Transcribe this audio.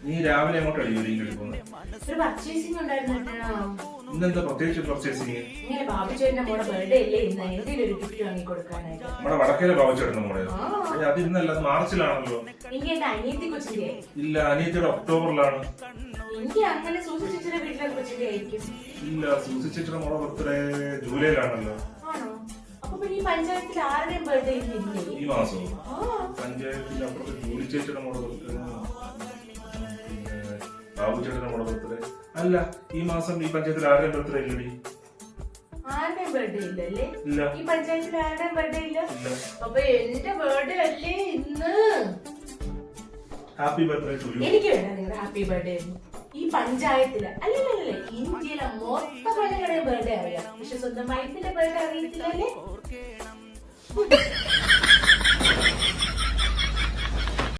നീ രാവിലെ എങ്ങോട്ടാണ് ജോലിക്ക് പോകുന്നത്? ഒരു പർച്ചേസിംഗ് ഉണ്ടായിരുന്നു. ഇന്നെന്താ പ്രത്യേകിച്ച് പർച്ചേസിങ്? ഇങ്ങനെ ബാബുചേട്ടന്റെ മോടെ ബർത്ത്ഡേ അല്ലേ ഇന്ന്, എന്തെങ്കിലും ഒരു ഗിഫ്റ്റ് വാങ്ങി കൊടുക്കാനായിട്ട്. നമ്മുടെ വടക്കേലെ ബാബുച്ചേട്ടന്റെ മോളെ. അത് ഇന്നല്ല, അത് മാർച്ചിലാണല്ലോ. എനിക്ക് എന്റെ അനിയത്തി കൊച്ചിന്റെ. ഇല്ല, അനിയത്തിയുടെ ഒക്ടോബറിലാണ്. എനിക്ക് അങ്ങനെ സൂസി ചേച്ചിയുടെ വീട്ടിലെ കൊച്ചിന്റെ ആയിരിക്കും. ഇല്ല, സൂസി ചേച്ചിയുടെ മോളെ ബർത്ത്ഡേ ജൂലൈയിലാണല്ലോ. ആണോ? അപ്പൊ പിന്നെ ഈ പഞ്ചായത്തിൽ ആരുടെയും ബർത്ത്ഡേ ഇല്ലേ ഈ മാസവും? പഞ്ചായത്തിൽ അപ്പുറത്തെ ജൂലി ചേച്ചിയുടെ മോളെ ബർത്ത്ഡേ, ബാബുച്ചേട്ടന്റെ മോളെ ബർത്ത്ഡേ. അല്ല, ഈ മാസം ഈ പഞ്ചായത്തിൽ ആരുടെയും ബർത്ത്ഡേ ഇല്ലടി. ആരുടെയും ബർത്ത്ഡേ ഇല്ലല്ലേ? ഇല്ല. ഈ പഞ്ചായത്തിൽ ആരുടെയും ബർത്ത്ഡേ ഇല്ല. അപ്പൊ എന്റെ ബർത്ത്ഡേ അല്ലേ ഇന്ന്? Happy birthday to you. എനിക്ക് വേണ്ട നിങ്ങളുടെ ഹാപ്പി ബർത്ത്ഡേ. ഈ പഞ്ചായത്തില് അല്ലല്ലേ, ഇന്ത്യയിലെ മൊത്തം പെണ്ണുങ്ങളുടെയും ബർത്ത്ഡേ അറിയാം, പക്ഷെ സ്വന്തം വൈഫിന്റെ ബർത്ത്ഡേ അറിയത്തില്ലല്ലേ?